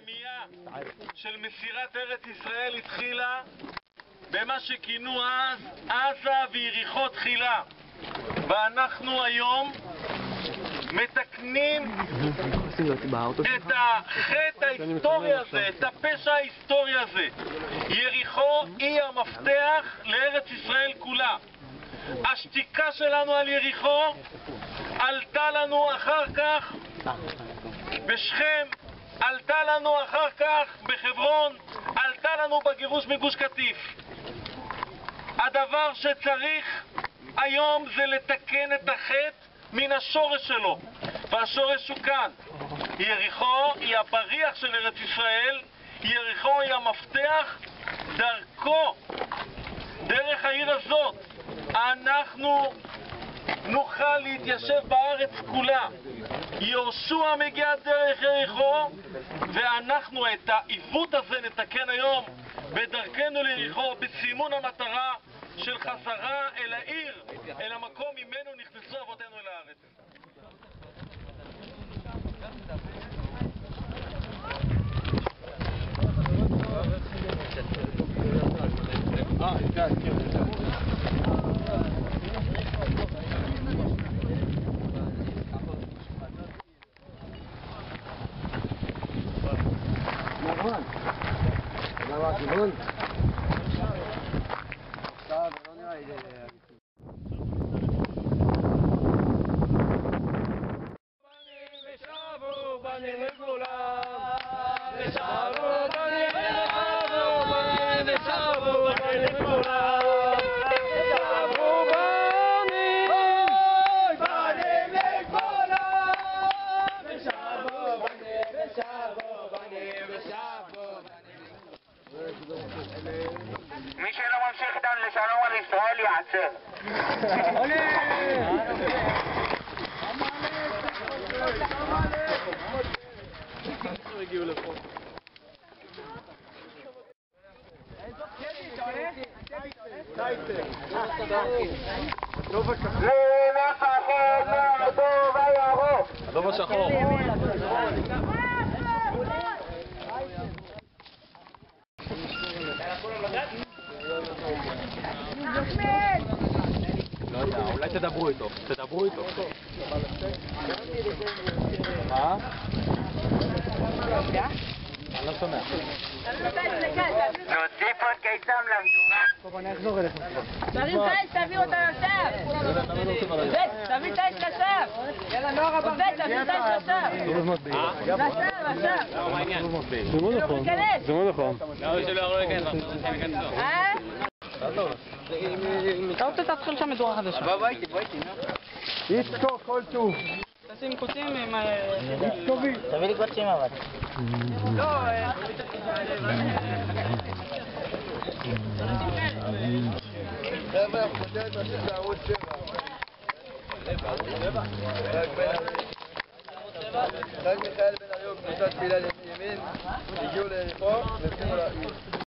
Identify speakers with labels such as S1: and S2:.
S1: הרמייה של מסירת ארץ ישראל התחילה במה שכינו אז עזה ויריחו תחילה, ואנחנו היום מתקנים את החטא ההיסטורי הזה, את הפשע ההיסטורי הזה. יריחו היא המפתח לארץ ישראל כולה. השתיקה שלנו על יריחו עלתה לנו אחר כך בשכם, עלתה לנו אחר כך בחברון, עלתה לנו בגירוש מגוש קטיף. הדבר שצריך היום זה לתקן את החטא מן השורש שלו, והשורש הוא כאן. יריחו היא הבריח של ארץ ישראל, יריחו היא המפתח. דרכו, דרך העיר הזאת, אנחנו נוכל להתיישב בארץ כולה. יהושע מגיע דרך יריחו, ואנחנו את העיוות הזה נתקן היום בדרכנו ליריחו, בסימון המטרה של חזרה אל העיר, אל המקום ממנו נכנסו אבותינו אל הארץ.
S2: מי שלא ממשיך איתנו לשלום על ישראל יעצר.
S1: הדוב השחור. לא יודע, אולי תדברו איתו. מה? אני לא שומע.
S2: נוציא פה את קיסם למדורה.
S3: טוב, אני אחזור אליך.
S4: תרים טייס, תביא אותה ישר! תביא טייס ישר! יאללה, נוער הבא! תביא טייס ישר! ישר!
S1: מה העניין?
S3: זה מאוד נכון. זה מאוד נכון.
S1: לא, שלא יכול להיכנס, אנחנו רוצים להיכנס.
S4: אתה רוצה תתחיל שם מדורה חדשה.
S2: בוא איתי.
S3: יצקו, כל טוב.
S4: תשים קוצים עם...
S3: יצקובי.
S2: תביא לי קוצים אבל.
S4: לא,
S3: חבר'ה, אנחנו חושבת משהו בערוץ 7. רק מיכאל בן אריוק, קבוצת תפילה ימין, הגיעו ליריחו, והתחילו